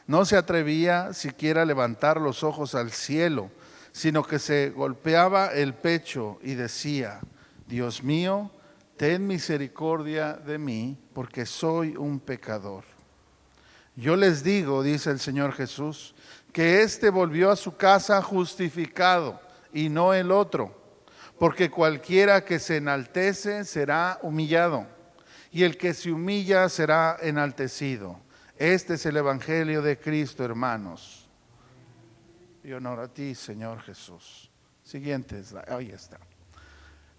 No se atrevía siquiera a levantar los ojos al cielo, sino que se golpeaba el pecho y decía: Dios mío, ten misericordia de mí, porque soy un pecador. Yo les digo, dice el Señor Jesús, que éste volvió a su casa justificado y no el otro, porque cualquiera que se enaltece será humillado, y el que se humilla será enaltecido. Este es el Evangelio de Cristo, hermanos. Y honor a ti, Señor Jesús. Siguiente, ahí está.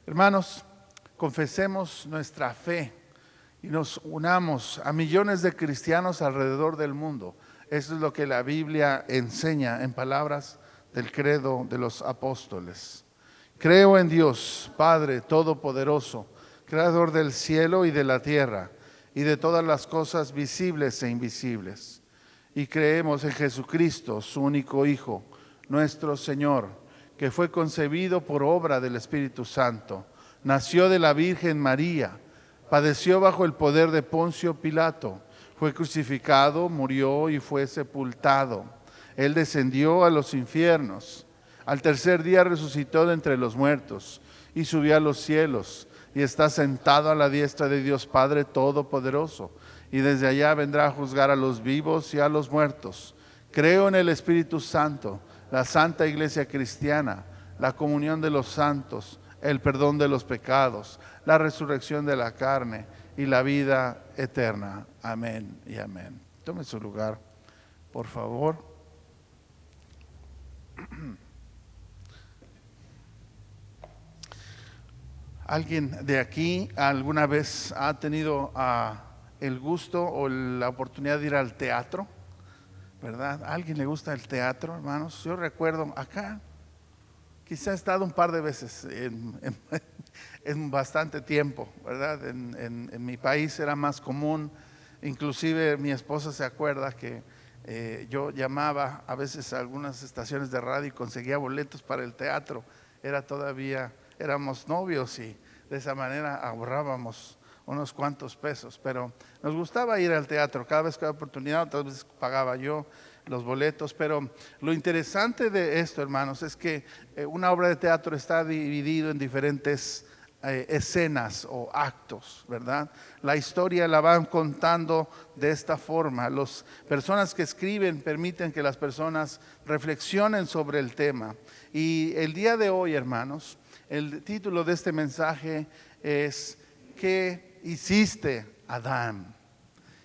Hermanos, confesemos nuestra fe y nos unamos a millones de cristianos alrededor del mundo. Eso es lo que la Biblia enseña en palabras del credo de los apóstoles. Creo en Dios, Padre Todopoderoso, Creador del cielo y de la tierra, y de todas las cosas visibles e invisibles. Y creemos en Jesucristo, su único Hijo, nuestro Señor, que fue concebido por obra del Espíritu Santo, nació de la Virgen María, padeció bajo el poder de Poncio Pilato, fue crucificado, murió y fue sepultado. Él descendió a los infiernos. Al tercer día resucitó de entre los muertos y subió a los cielos y está sentado a la diestra de Dios Padre Todopoderoso. Y desde allá vendrá a juzgar a los vivos y a los muertos. Creo en el Espíritu Santo, la Santa Iglesia Cristiana, la comunión de los santos, el perdón de los pecados, la resurrección de la carne y la vida eterna. Amén y amén. Tome su lugar, por favor. ¿Alguien de aquí alguna vez ha tenido el gusto o la oportunidad de ir al teatro? ¿Verdad? ¿A alguien le gusta el teatro, hermanos? Yo recuerdo acá, quizá he estado un par de veces en bastante tiempo, ¿verdad? En mi país era más común, inclusive mi esposa se acuerda que yo llamaba a veces a algunas estaciones de radio y conseguía boletos para el teatro. Éramos novios y de esa manera ahorrábamos unos cuantos pesos, pero nos gustaba ir al teatro. Cada vez que había oportunidad, otras veces pagaba yo los boletos. Pero lo interesante de esto, hermanos, es que una obra de teatro está dividido en diferentes escenas o actos, ¿verdad? La historia la van contando de esta forma. Las personas que escriben permiten que las personas reflexionen sobre el tema. Y el día de hoy, hermanos, el título de este mensaje es: ¿qué hiciste, Adán?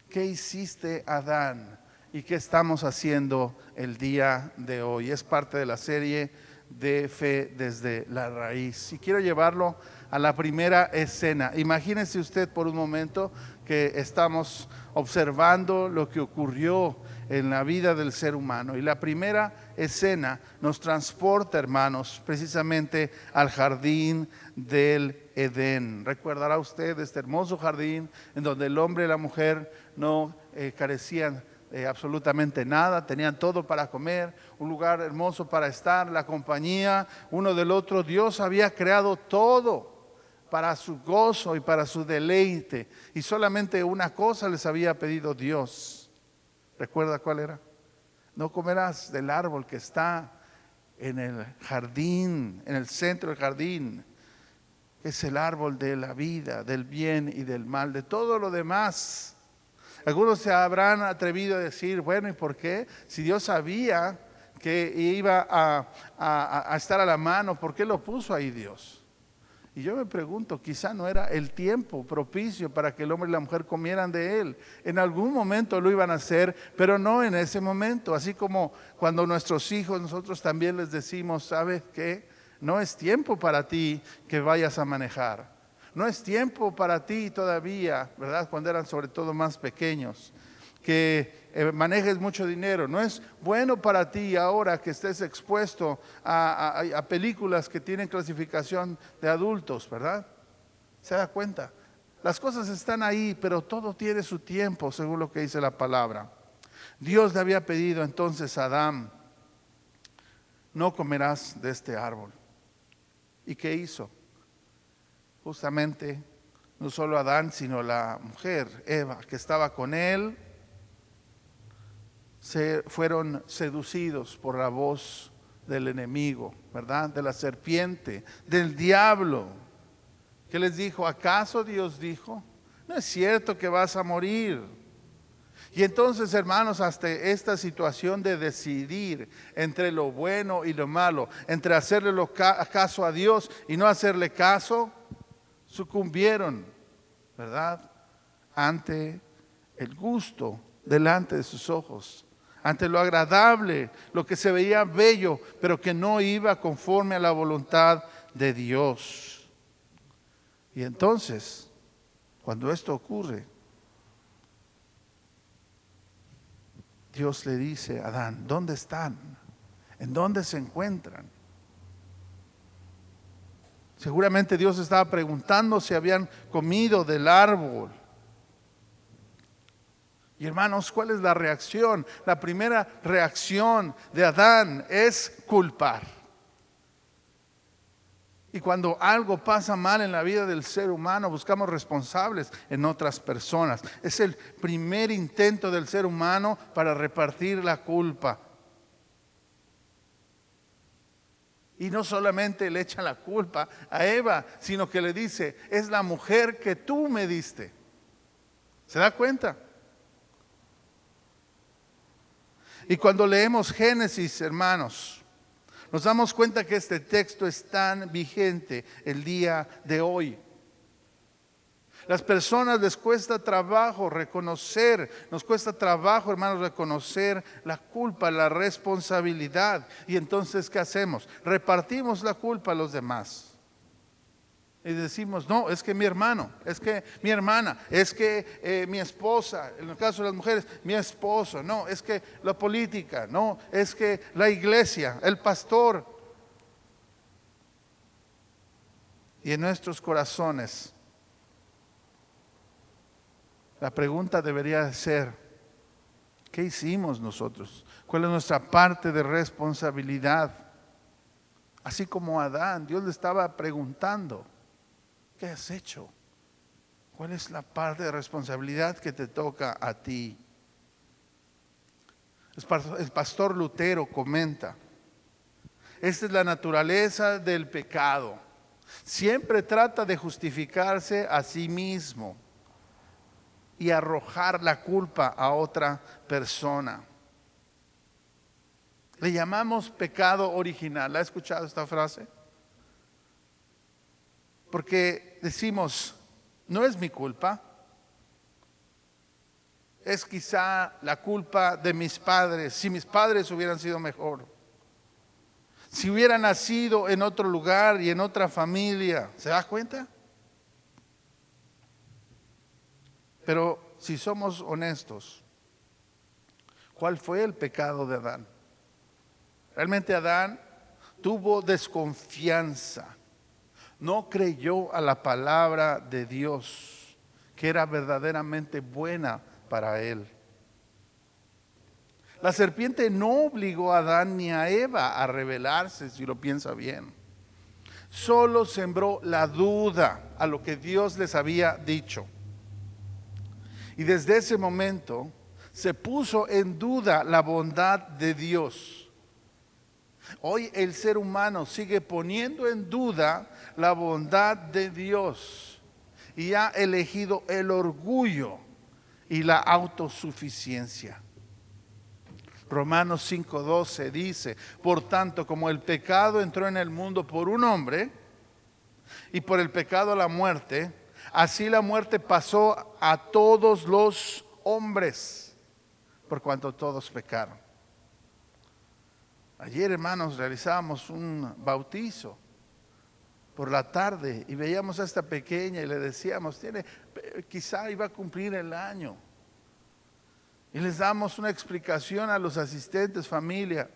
¿Qué hiciste, Adán? ¿Y qué estamos haciendo el día de hoy? Es parte de la serie de Fe desde la Raíz. Y quiero llevarlo a la primera escena. Imagínese usted por un momento que estamos observando lo que ocurrió en la vida del ser humano. Y la primera escena nos transporta, hermanos, precisamente al jardín del Edén. Recordará usted este hermoso jardín en donde el hombre y la mujer no carecían absolutamente nada, tenían todo para comer, un lugar hermoso para estar, la compañía uno del otro. Dios había creado todo para su gozo y para su deleite, y solamente una cosa les había pedido Dios. ¿Recuerda cuál era? No comerás del árbol que está en el jardín, en el centro del jardín. Es el árbol de la vida, del bien y del mal, de todo lo demás. Algunos se habrán atrevido a decir: bueno, ¿y por qué? Si Dios sabía que iba a estar a la mano, ¿por qué lo puso ahí Dios? Y yo me pregunto, quizá no era el tiempo propicio para que el hombre y la mujer comieran de él. En algún momento lo iban a hacer, pero no en ese momento. Así como cuando nuestros hijos, nosotros también les decimos: ¿sabes qué? No es tiempo para ti que vayas a manejar. No es tiempo para ti todavía, ¿verdad? Cuando eran sobre todo más pequeños, que manejes mucho dinero. No es bueno para ti ahora que estés expuesto a películas que tienen clasificación de adultos, ¿verdad? ¿Se da cuenta? Las cosas están ahí, pero todo tiene su tiempo, según lo que dice la palabra. Dios le había pedido entonces a Adán: no comerás de este árbol. ¿Y qué hizo? Justamente, no solo Adán, sino la mujer, Eva, que estaba con él, fueron seducidos por la voz del enemigo, ¿verdad? De la serpiente, del diablo, que les dijo: ¿acaso Dios dijo? No es cierto que vas a morir. Y entonces, hermanos, hasta esta situación de decidir entre lo bueno y lo malo, entre hacerle caso a Dios y no hacerle caso, sucumbieron, ¿verdad? Ante el gusto delante de sus ojos, ante lo agradable, lo que se veía bello, pero que no iba conforme a la voluntad de Dios. Y entonces, cuando esto ocurre, Dios le dice a Adán: ¿dónde están? ¿En dónde se encuentran? Seguramente Dios estaba preguntando si habían comido del árbol. Y hermanos, ¿cuál es la reacción? La primera reacción de Adán es culpar. Y cuando algo pasa mal en la vida del ser humano, buscamos responsables en otras personas. Es el primer intento del ser humano para repartir la culpa. Y no solamente le echa la culpa a Eva, sino que le dice: es la mujer que tú me diste. ¿Se da cuenta? Y cuando leemos Génesis, hermanos, nos damos cuenta que este texto es tan vigente el día de hoy. Las personas les cuesta trabajo reconocer, nos cuesta trabajo, hermanos, reconocer la culpa, la responsabilidad. Y entonces, ¿qué hacemos? Repartimos la culpa a los demás. Y decimos: no, es que mi hermano, es que mi hermana, es que mi esposa, en el caso de las mujeres, mi esposo, no, es que la política, no, es que la iglesia, el pastor. Y en nuestros corazones, la pregunta debería ser: ¿qué hicimos nosotros? ¿Cuál es nuestra parte de responsabilidad? Así como Adán, Dios le estaba preguntando: ¿qué has hecho? ¿Cuál es la parte de responsabilidad que te toca a ti? El pastor Lutero comenta: esta es la naturaleza del pecado. Siempre trata de justificarse a sí mismo y arrojar la culpa a otra persona. Le llamamos pecado original. ¿Ha escuchado esta frase? Porque decimos: no es mi culpa, es quizá la culpa de mis padres. Si mis padres hubieran sido mejor, si hubiera nacido en otro lugar y en otra familia. ¿Se da cuenta? Pero si somos honestos, ¿cuál fue el pecado de Adán? Realmente Adán tuvo desconfianza. No creyó a la palabra de Dios, que era verdaderamente buena para él. La serpiente no obligó a Adán ni a Eva a rebelarse, si lo piensa bien. Solo sembró la duda a lo que Dios les había dicho. Y desde ese momento se puso en duda la bondad de Dios. Hoy el ser humano sigue poniendo en duda la bondad de Dios y ha elegido el orgullo y la autosuficiencia. Romanos 5:12 dice: por tanto, como el pecado entró en el mundo por un hombre y por el pecado la muerte, así la muerte pasó a todos los hombres, por cuanto todos pecaron. Ayer, hermanos, realizábamos un bautizo por la tarde y veíamos a esta pequeña y le decíamos: quizá iba a cumplir el año. Y les damos una explicación a los asistentes, familia.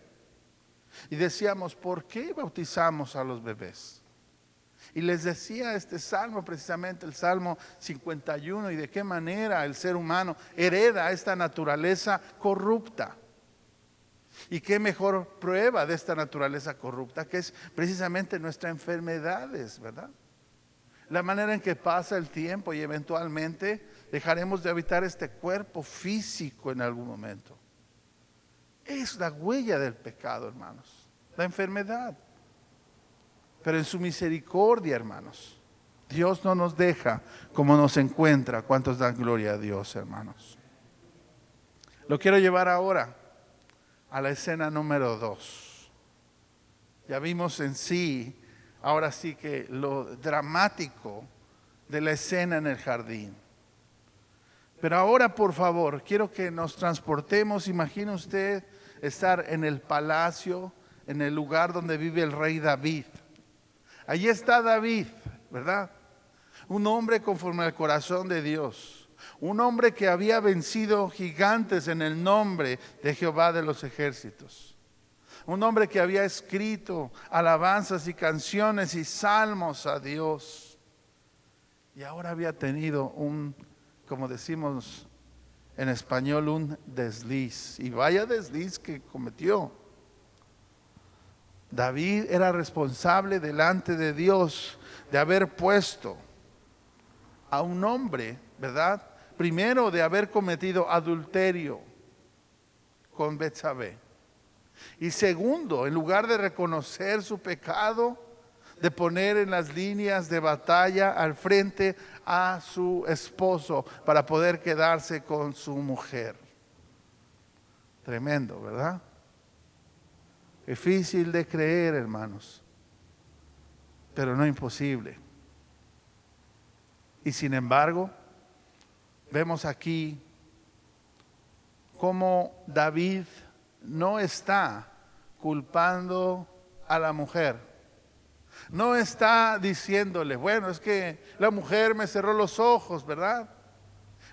Y decíamos: ¿por qué bautizamos a los bebés? Y les decía este salmo, precisamente el Salmo 51, y de qué manera el ser humano hereda esta naturaleza corrupta. Y qué mejor prueba de esta naturaleza corrupta, que es precisamente nuestras enfermedades, ¿verdad? La manera en que pasa el tiempo y eventualmente dejaremos de habitar este cuerpo físico en algún momento. Es la huella del pecado, hermanos, la enfermedad. Pero en su misericordia, hermanos, Dios no nos deja como nos encuentra. ¿Cuántos dan gloria a Dios, hermanos? Lo quiero llevar ahora a la escena número 2. Ya vimos en sí, ahora sí que lo dramático de la escena en el jardín. Pero ahora, por favor, quiero que nos transportemos. Imagine usted estar en el palacio, en el lugar donde vive el rey David. Allí está David, ¿verdad? Un hombre conforme al corazón de Dios. Un hombre que había vencido gigantes en el nombre de Jehová de los ejércitos. Un hombre que había escrito alabanzas y canciones y salmos a Dios. Y ahora había tenido como decimos en español, un desliz. Y vaya desliz que cometió. David era responsable delante de Dios de haber puesto a un hombre, ¿verdad? Primero, de haber cometido adulterio con Betsabé. Y segundo, en lugar de reconocer su pecado, de poner en las líneas de batalla al frente a su esposo para poder quedarse con su mujer. Tremendo, ¿verdad? Difícil de creer, hermanos, pero no imposible. Y sin embargo, vemos aquí cómo David no está culpando a la mujer. No está diciéndole, bueno, es que la mujer me cerró los ojos, ¿verdad?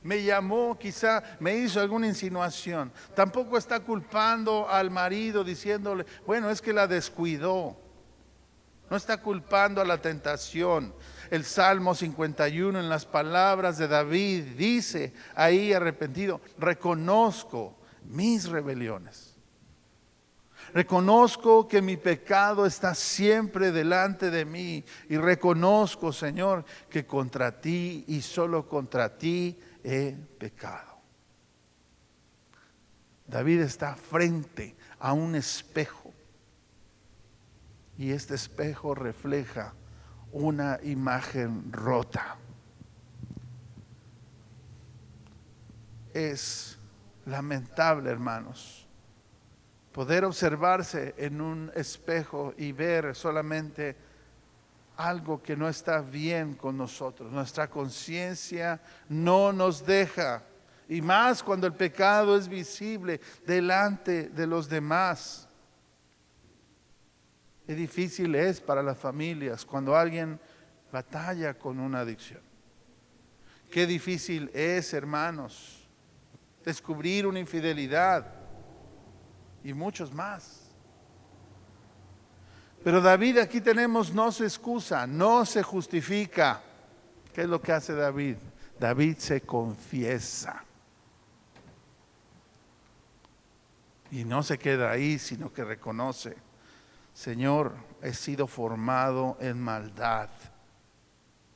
Me llamó, quizá me hizo alguna insinuación. Tampoco está culpando al marido diciéndole, bueno, es que la descuidó. No está culpando a la tentación. El Salmo 51 en las palabras de David dice ahí arrepentido, reconozco mis rebeliones. Reconozco que mi pecado está siempre delante de mí y reconozco, Señor, que contra ti y solo contra ti he pecado. David está frente a un espejo y este espejo refleja una imagen rota. Es lamentable, hermanos, poder observarse en un espejo y ver solamente algo que no está bien con nosotros. Nuestra conciencia no nos deja, y más cuando el pecado es visible delante de los demás. Qué difícil es para las familias cuando alguien batalla con una adicción. Qué difícil es, hermanos, descubrir una infidelidad y muchos más. Pero David, aquí tenemos, no se excusa, no se justifica. ¿Qué es lo que hace David? David se confiesa. Y no se queda ahí, sino que reconoce, Señor, he sido formado en maldad,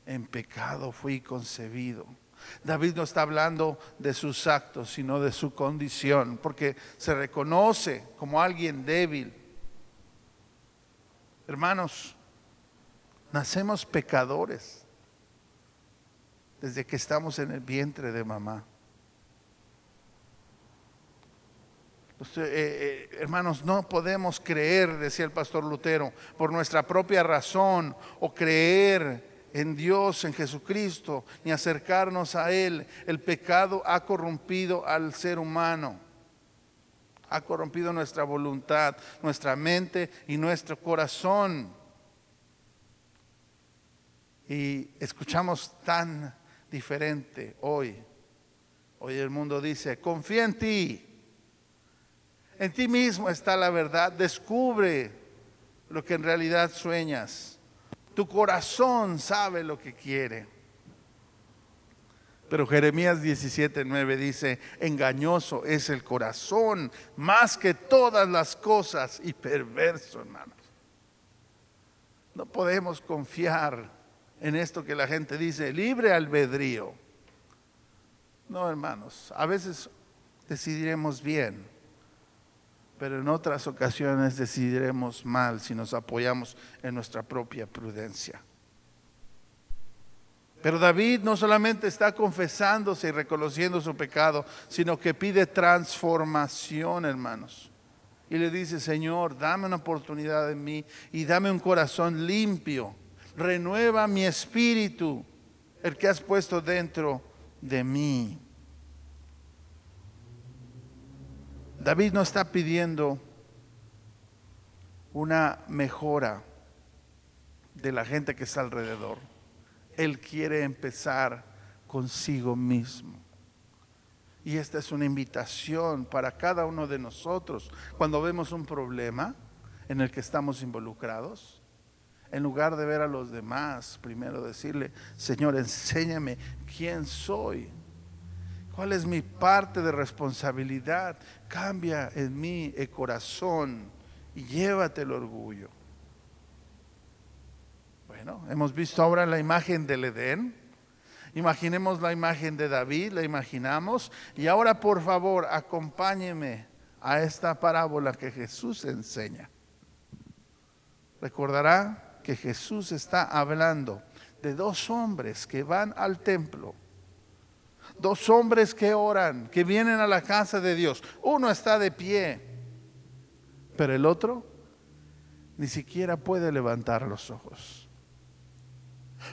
en pecado fui concebido. David no está hablando de sus actos, sino de su condición, porque se reconoce como alguien débil. Hermanos, nacemos pecadores desde que estamos en el vientre de mamá. Hermanos, no podemos creer, decía el pastor Lutero, por nuestra propia razón o creer en Dios, en Jesucristo, ni acercarnos a Él. El pecado ha corrompido al ser humano, ha corrompido nuestra voluntad, nuestra mente y nuestro corazón. Y escuchamos tan diferente hoy. Hoy el mundo dice, confía en ti. En ti mismo está la verdad. Descubre lo que en realidad sueñas. Tu corazón sabe lo que quiere. Pero Jeremías 17:9 dice, engañoso es el corazón más que todas las cosas y perverso, hermanos. No podemos confiar en esto que la gente dice, libre albedrío. No, hermanos, a veces decidiremos bien, pero en otras ocasiones decidiremos mal si nos apoyamos en nuestra propia prudencia. Pero David no solamente está confesándose y reconociendo su pecado, sino que pide transformación, hermanos. Y le dice: Señor, dame una oportunidad en mí y dame un corazón limpio. Renueva mi espíritu, el que has puesto dentro de mí. David no está pidiendo una mejora de la gente que está alrededor. Él quiere empezar consigo mismo. Y esta es una invitación para cada uno de nosotros. Cuando vemos un problema en el que estamos involucrados, en lugar de ver a los demás, primero decirle: Señor, enséñame quién soy. ¿Cuál es mi parte de responsabilidad? Cambia en mí el corazón y llévate el orgullo. Bueno, hemos visto ahora la imagen del Edén. Imaginemos la imagen de David, la imaginamos. Y ahora, por favor, acompáñeme a esta parábola que Jesús enseña. Recordará que Jesús está hablando de dos hombres que van al templo. Dos hombres que oran, que vienen a la casa de Dios. Uno está de pie, pero el otro ni siquiera puede levantar los ojos.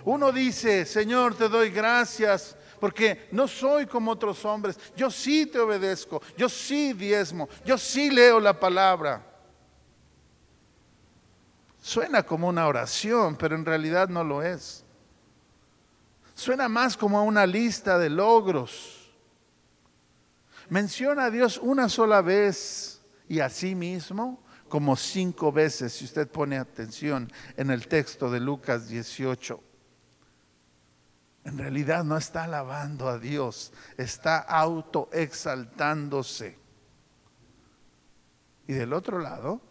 Uno dice: Señor, te doy gracias porque no soy como otros hombres. Yo sí te obedezco, yo sí diezmo, yo sí leo la palabra. Suena como una oración, pero en realidad no lo es. Suena más como a una lista de logros. Menciona a Dios una sola vez y a sí mismo como 5 veces, si usted pone atención en el texto de Lucas 18. En realidad no está alabando a Dios, está autoexaltándose. Y del otro lado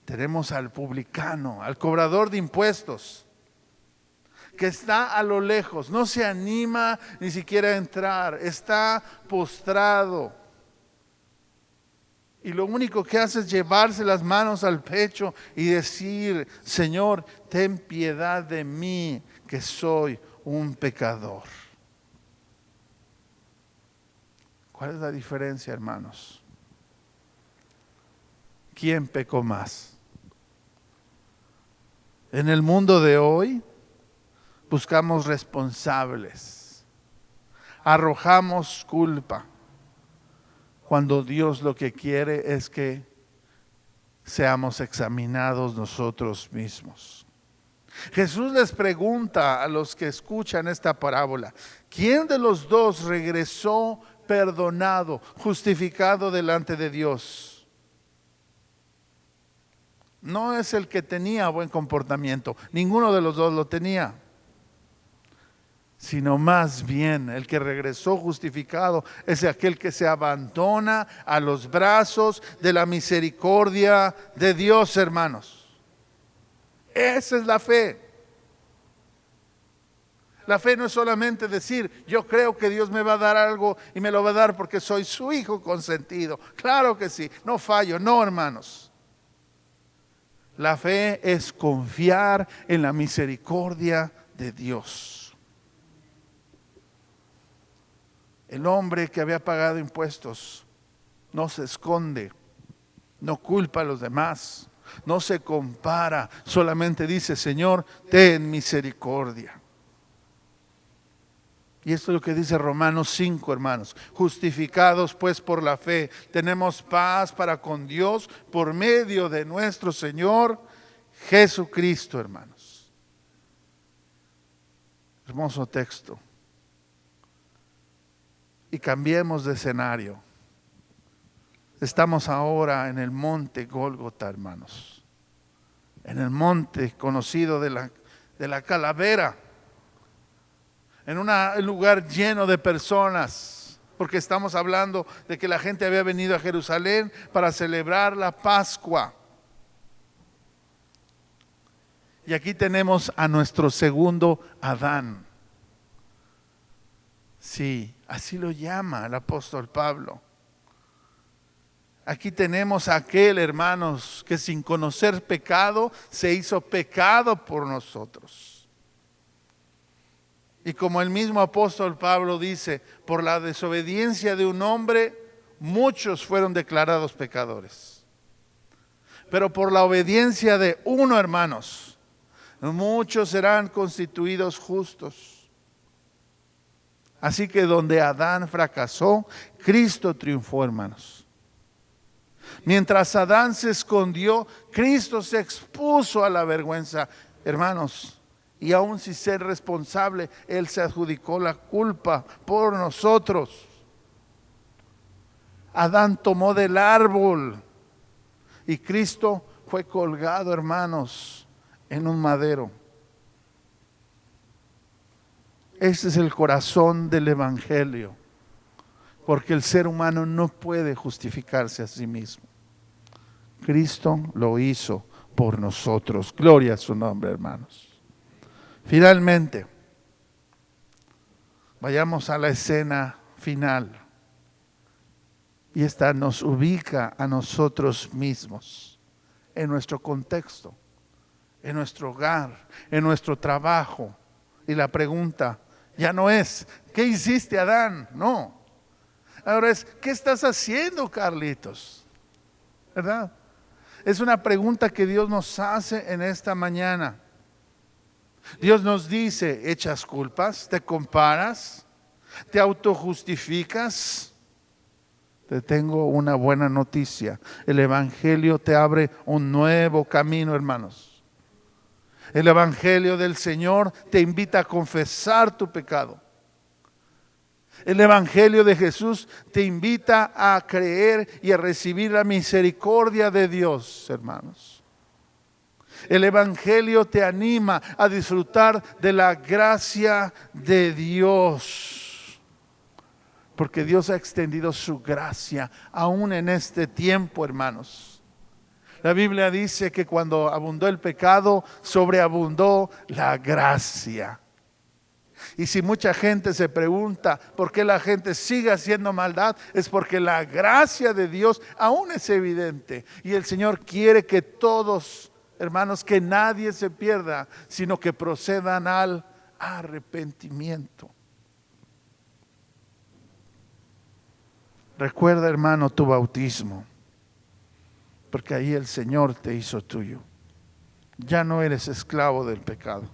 tenemos al publicano, al cobrador de impuestos, que está a lo lejos, no se anima ni siquiera a entrar, está postrado. Y lo único que hace es llevarse las manos al pecho y decir: Señor, ten piedad de mí, que soy un pecador. ¿Cuál es la diferencia, hermanos? ¿Quién pecó más? En el mundo de hoy buscamos responsables, arrojamos culpa, cuando Dios lo que quiere es que seamos examinados nosotros mismos. Jesús les pregunta a los que escuchan esta parábola: ¿quién de los dos regresó perdonado, justificado delante de Dios? No es el que tenía buen comportamiento, ninguno de los dos lo tenía, sino más bien el que regresó justificado es aquel que se abandona a los brazos de la misericordia de Dios, hermanos. Esa es la fe. La fe no es solamente decir: yo creo que Dios me va a dar algo y me lo va a dar porque soy su hijo consentido. Claro que sí, no fallo, no, hermanos. La fe es confiar en la misericordia de Dios. El hombre que había pagado impuestos no se esconde, no culpa a los demás, no se compara, solamente dice: Señor, ten misericordia. Y esto es lo que dice Romanos 5, hermanos. Justificados pues por la fe, tenemos paz para con Dios por medio de nuestro Señor Jesucristo, hermanos. Hermoso texto. Y cambiemos de escenario. Estamos ahora en el monte Gólgota, hermanos. En el monte conocido de la calavera. En un lugar lleno de personas, porque estamos hablando de que la gente había venido a Jerusalén para celebrar la Pascua. Y aquí tenemos a nuestro segundo Adán. Sí, así lo llama el apóstol Pablo. Aquí tenemos a aquel, hermanos, que sin conocer pecado se hizo pecado por nosotros. Y como el mismo apóstol Pablo dice, por la desobediencia de un hombre, muchos fueron declarados pecadores. Pero por la obediencia de uno, hermanos, muchos serán constituidos justos. Así que donde Adán fracasó, Cristo triunfó, hermanos. Mientras Adán se escondió, Cristo se expuso a la vergüenza, hermanos. Y aún sin ser responsable, Él se adjudicó la culpa por nosotros. Adán tomó del árbol y Cristo fue colgado, hermanos, en un madero. Ese es el corazón del Evangelio, porque el ser humano no puede justificarse a sí mismo. Cristo lo hizo por nosotros. Gloria a su nombre, hermanos. Finalmente, vayamos a la escena final. Y esta nos ubica a nosotros mismos, en nuestro contexto, en nuestro hogar, en nuestro trabajo. Y la pregunta ya no es, ¿qué hiciste, Adán? No. Ahora es, ¿qué estás haciendo, Carlitos? ¿Verdad? Es una pregunta que Dios nos hace en esta mañana. Dios nos dice, ¿echas culpas? ¿Te comparas? ¿Te autojustificas? Te tengo una buena noticia. El Evangelio te abre un nuevo camino, hermanos. El Evangelio del Señor te invita a confesar tu pecado. El Evangelio de Jesús te invita a creer y a recibir la misericordia de Dios, hermanos. El Evangelio te anima a disfrutar de la gracia de Dios. Porque Dios ha extendido su gracia aún en este tiempo, hermanos. La Biblia dice que cuando abundó el pecado, sobreabundó la gracia. Y si mucha gente se pregunta por qué la gente sigue haciendo maldad, es porque la gracia de Dios aún es evidente. Y el Señor quiere que todos, hermanos, que nadie se pierda, sino que procedan al arrepentimiento. Recuerda, hermano, tu bautismo, porque ahí el Señor te hizo tuyo. Ya no eres esclavo del pecado.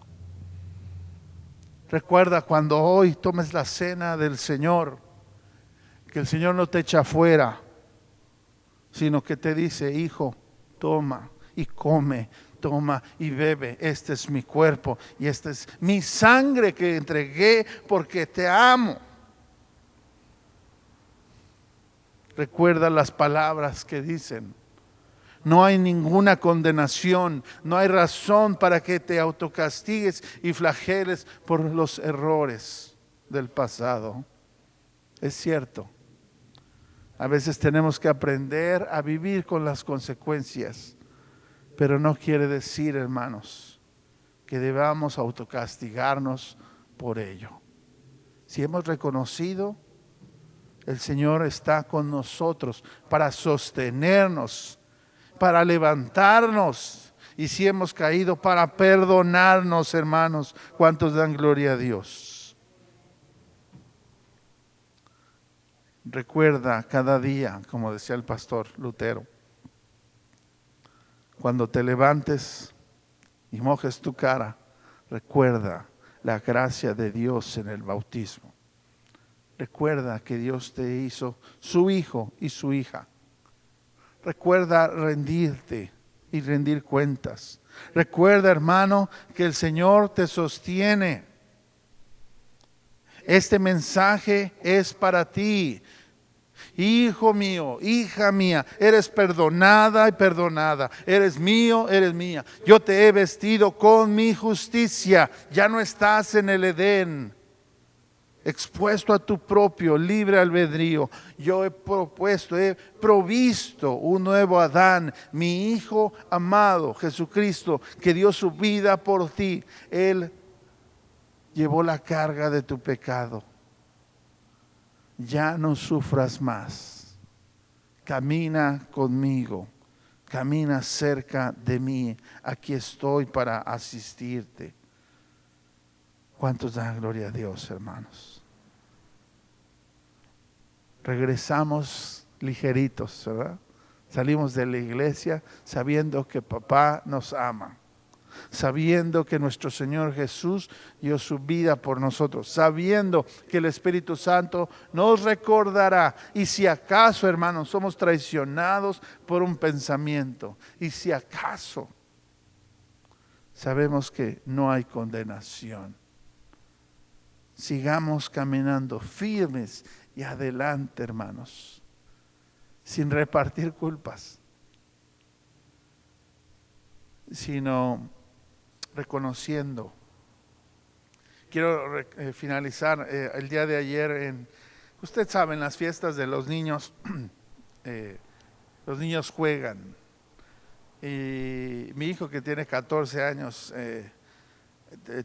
Recuerda cuando hoy tomes la cena del Señor, que el Señor no te echa fuera, sino que te dice, hijo, toma y come, toma y bebe. Este es mi cuerpo y esta es mi sangre que entregué porque te amo. Recuerda las palabras que dicen. No hay ninguna condenación, no hay razón para que te autocastigues y flageles por los errores del pasado. Es cierto, a veces tenemos que aprender a vivir con las consecuencias, pero no quiere decir, hermanos, que debamos autocastigarnos por ello. Si hemos reconocido, el Señor está con nosotros para sostenernos, para levantarnos, y si hemos caído, para perdonarnos, hermanos. ¿Cuántos dan gloria a Dios? Recuerda cada día, como decía el pastor Lutero, cuando te levantes y mojes tu cara, recuerda la gracia de Dios en el bautismo. Recuerda que Dios te hizo su hijo y su hija. Recuerda rendirte y rendir cuentas. Recuerda, hermano, que el Señor te sostiene. Este mensaje es para ti. Hijo mío, hija mía, eres perdonada y perdonada. Eres mío, eres mía. Yo te he vestido con mi justicia. Ya no estás en el Edén, expuesto a tu propio libre albedrío. Yo he provisto un nuevo Adán, mi Hijo amado, Jesucristo, que dio su vida por ti. Él llevó la carga de tu pecado. Ya no sufras más. camina conmigo, camina cerca de mí, aquí estoy para asistirte. ¿Cuántos dan gloria a Dios, hermanos? Regresamos ligeritos, ¿verdad? Salimos de la iglesia sabiendo que papá nos ama, sabiendo que nuestro Señor Jesús dio su vida por nosotros, sabiendo que el Espíritu Santo nos recordará. Y si acaso, hermanos, somos traicionados por un pensamiento, y si acaso sabemos que no hay condenación, sigamos caminando firmes y adelante, hermanos, sin repartir culpas, sino reconociendo. Quiero finalizar el día de ayer usted sabe, en las fiestas de los niños, los niños juegan. Y mi hijo, que tiene 14 años,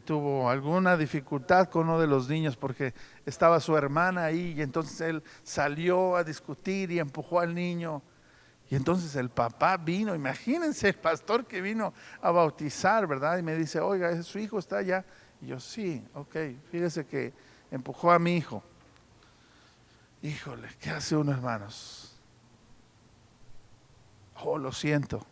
tuvo alguna dificultad con uno de los niños porque estaba su hermana ahí, y entonces él salió a discutir y empujó al niño. Y entonces el papá vino, imagínense, el pastor que vino a bautizar, ¿verdad? Y me dice, oiga, su hijo está allá. Y yo, sí, ok, fíjese que empujó a mi hijo. Híjole, ¿qué hace uno, hermanos? Oh, lo siento,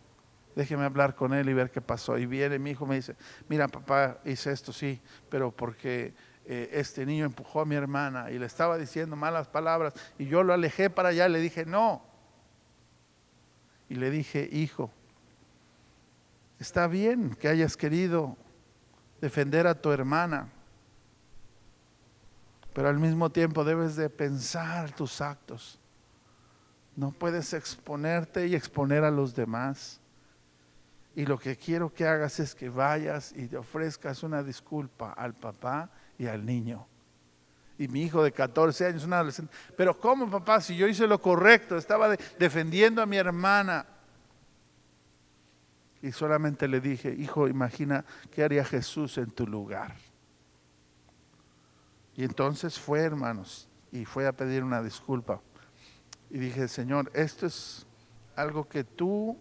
déjeme hablar con él y ver qué pasó. Y viene mi hijo, me dice, mira papá, hice esto, sí, pero porque este niño empujó a mi hermana y le estaba diciendo malas palabras, y yo lo alejé para allá y le dije, no. Y le dije, hijo, está bien que hayas querido defender a tu hermana, pero al mismo tiempo debes de pensar tus actos. No puedes exponerte y exponer a los demás. Y lo que quiero que hagas es que vayas y te ofrezcas una disculpa al papá y al niño. Y mi hijo de 14 años, un adolescente, pero ¿cómo, papá? Si yo hice lo correcto, estaba defendiendo a mi hermana. Y solamente le dije, hijo, imagina qué haría Jesús en tu lugar. Y entonces fue, hermanos, y fue a pedir una disculpa. Y dije, Señor, esto es algo que tú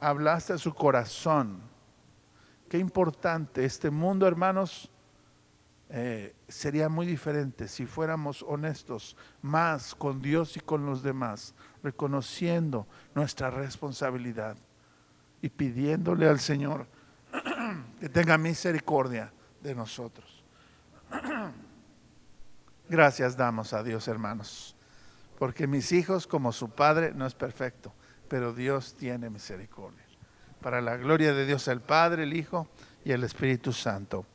hablaste a su corazón. Qué importante. Este mundo, hermanos, sería muy diferente si fuéramos honestos más con Dios y con los demás, reconociendo nuestra responsabilidad y pidiéndole al Señor que tenga misericordia de nosotros. Gracias damos a Dios, hermanos, porque mis hijos, como su padre, no es perfecto, pero Dios tiene misericordia. Para la gloria de Dios el Padre, el Hijo y el Espíritu Santo.